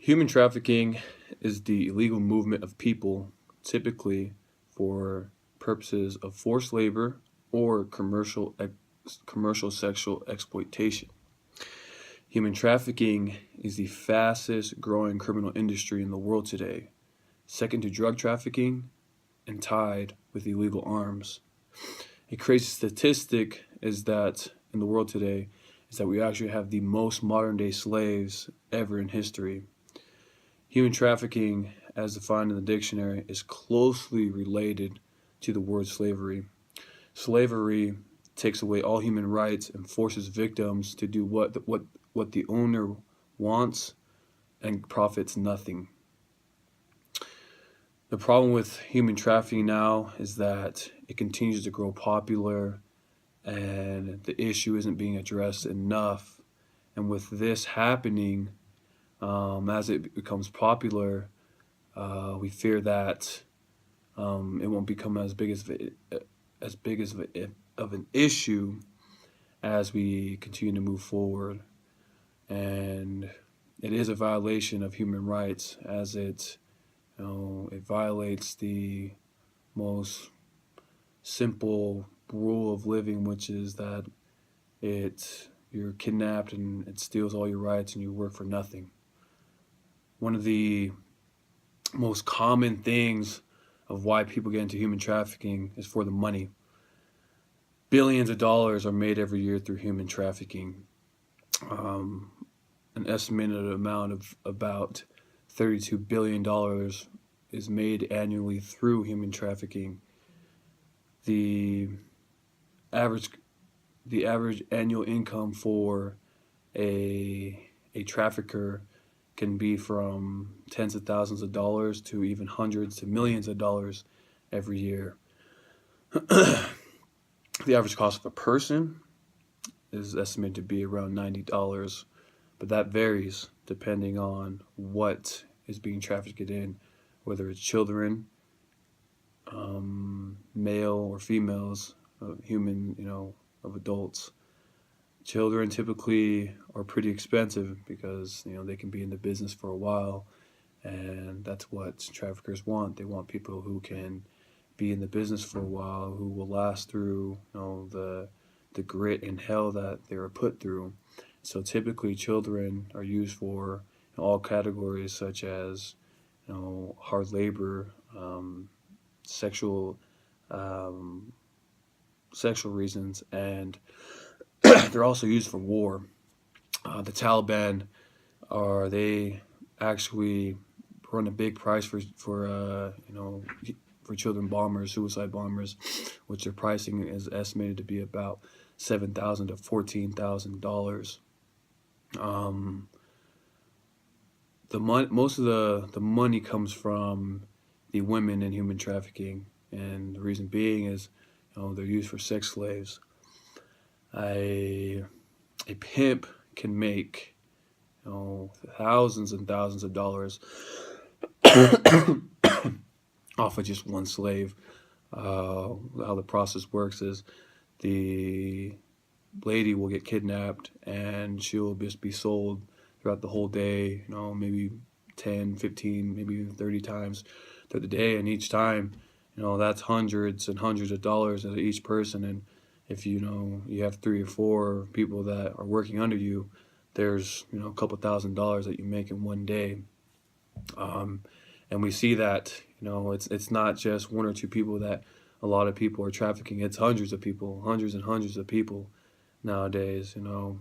Human trafficking is the illegal movement of people, typically for purposes of forced labor or commercial sexual exploitation. Human trafficking is the fastest growing criminal industry in the world today, second to drug trafficking and tied with illegal arms. A crazy statistic is that in the world today is that we actually have the most modern day slaves ever in history. Human trafficking, as defined in the dictionary, is closely related to the word slavery. Slavery takes away all human rights and forces victims to do what the owner wants and profits nothing. The problem with human trafficking now is that it continues to grow popular and the issue isn't being addressed enough. And with this happening, as it becomes popular, we fear that it won't become as big of an issue as we continue to move forward. And it is a violation of human rights, as it violates the most simple rule of living, which is that you're kidnapped and it steals all your rights and you work for nothing. One of the most common things of why people get into human trafficking is for the money. Billions of dollars are made every year through human trafficking. An estimated amount of about $32 billion is made annually through human trafficking. The average annual income for a trafficker can be from tens of thousands of dollars to even hundreds to millions of dollars every year. The average cost of a person is estimated to be around $90, but that varies depending on what is being trafficked in, whether it's children, male or females, of adults. Children typically are pretty expensive because they can be in the business for a while, and that's what traffickers want. They want people who can be in the business for a while, who will last through the grit and hell that they were put through. So typically, children are used for all categories, such as hard labor, sexual sexual reasons, and they're also used for war. The Taliban they actually run a big price for children bombers, suicide bombers, which their pricing is estimated to be about $7,000 to $14,000. Most of the money comes from the women in human trafficking, and the reason being is they're used for sex slaves. A pimp can make thousands and thousands of dollars off of just one slave. How the process works is the lady will get kidnapped and she'll just be sold throughout the whole day, maybe 10, 15, maybe even 30 times throughout the day. And each time, that's hundreds and hundreds of dollars at each person. And if you have 3 or 4 people that are working under you, there's a couple $1,000s that you make in one day. And we see that it's not just 1 or 2 people that a lot of people are trafficking. It's hundreds of people, hundreds and hundreds of people nowadays. And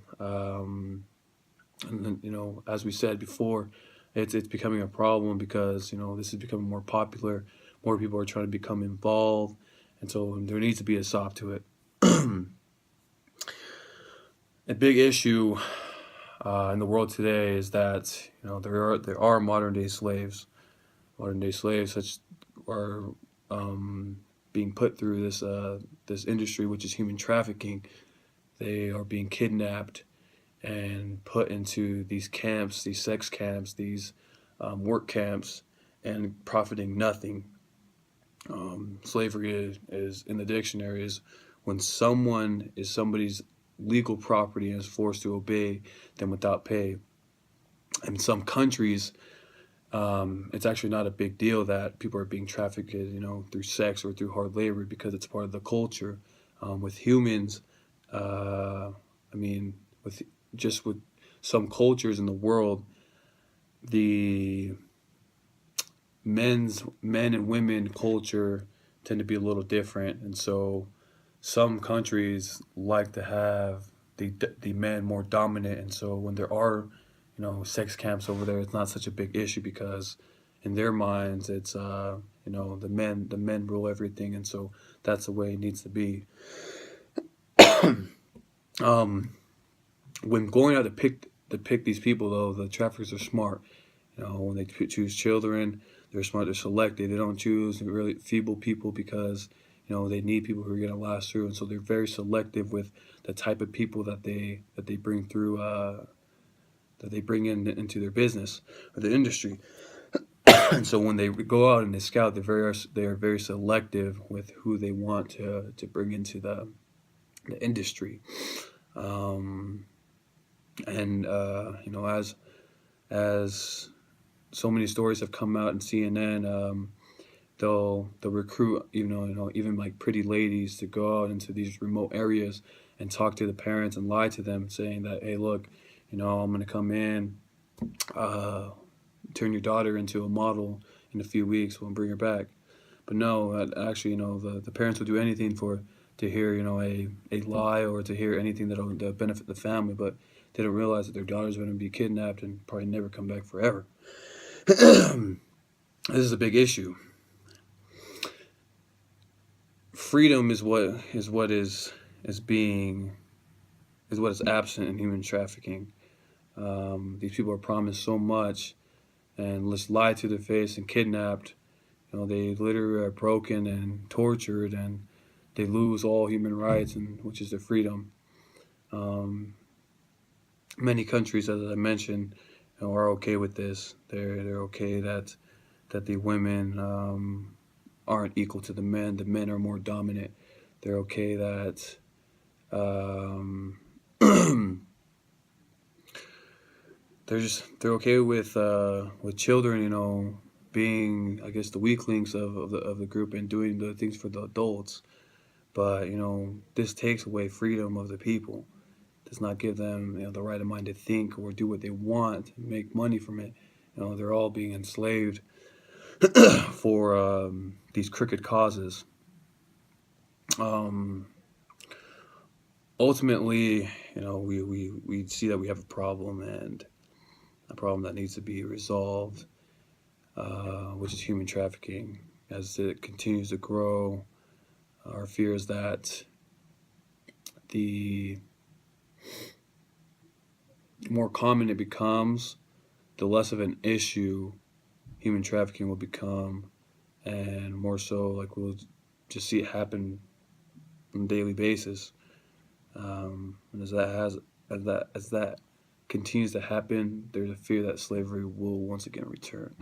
then, as we said before, it's becoming a problem because this is becoming more popular. More people are trying to become involved, and so there needs to be a stop to it. A big issue in the world today is that there are modern day slaves. Modern day slaves such are being put through this industry, which is human trafficking. They are being kidnapped and put into these camps, these sex camps, these work camps, and profiting nothing. Slavery is in the dictionary is when someone is somebody's legal property and is forced to obey them without pay. In some countries, it's actually not a big deal that people are being trafficked, through sex or through hard labor because it's part of the culture. With humans, uh, I mean, with some cultures in the world, the men and women culture tend to be a little different, and so some countries like to have the men more dominant, and so when there are sex camps over there, it's not such a big issue because in their minds it's the men rule everything, and so that's the way it needs to be. um, when going out to pick these people, though, the traffickers are smart. When they choose children, they're smart. They're selective. They don't choose really feeble people because they need people who are going to last through, and so they're very selective with the type of people that they bring through, that they bring into their business or the industry. And so when they go out and they scout, they are very selective with who they want to bring into the industry. Um, and as so many stories have come out in CNN. They'll recruit even like pretty ladies to go out into these remote areas and talk to the parents and lie to them, saying that, hey, look, I'm gonna come in, uh, turn your daughter into a model in a few weeks. We'll bring her back. But no, actually, the parents will do anything to hear a lie or to hear anything that'll benefit the family, but they don't realize that their daughter's going to be kidnapped and probably never come back forever. This is a big issue. Freedom is what is absent in human trafficking. These people are promised so much and just lied to their face and kidnapped. They literally are broken and tortured, and they lose all human rights, and which is their freedom. Um, Many countries, as I mentioned, are okay with this. They're okay that the women aren't equal to the men. The men are more dominant. They're okay that um, they're okay with children, being, I guess, the weaklings of the group and doing the things for the adults. But this takes away freedom of the people. Does not give them the right of mind to think or do what they want and make money from it. They're all being enslaved for these crooked causes. Um, Ultimately, we see that we have a problem, and a problem that needs to be resolved, which is human trafficking. As it continues to grow, our fear is that the more common it becomes, the less of an issue human trafficking will become, and more so, like, we'll just see it happen on a daily basis. And as that continues to happen, there's a fear that slavery will once again return.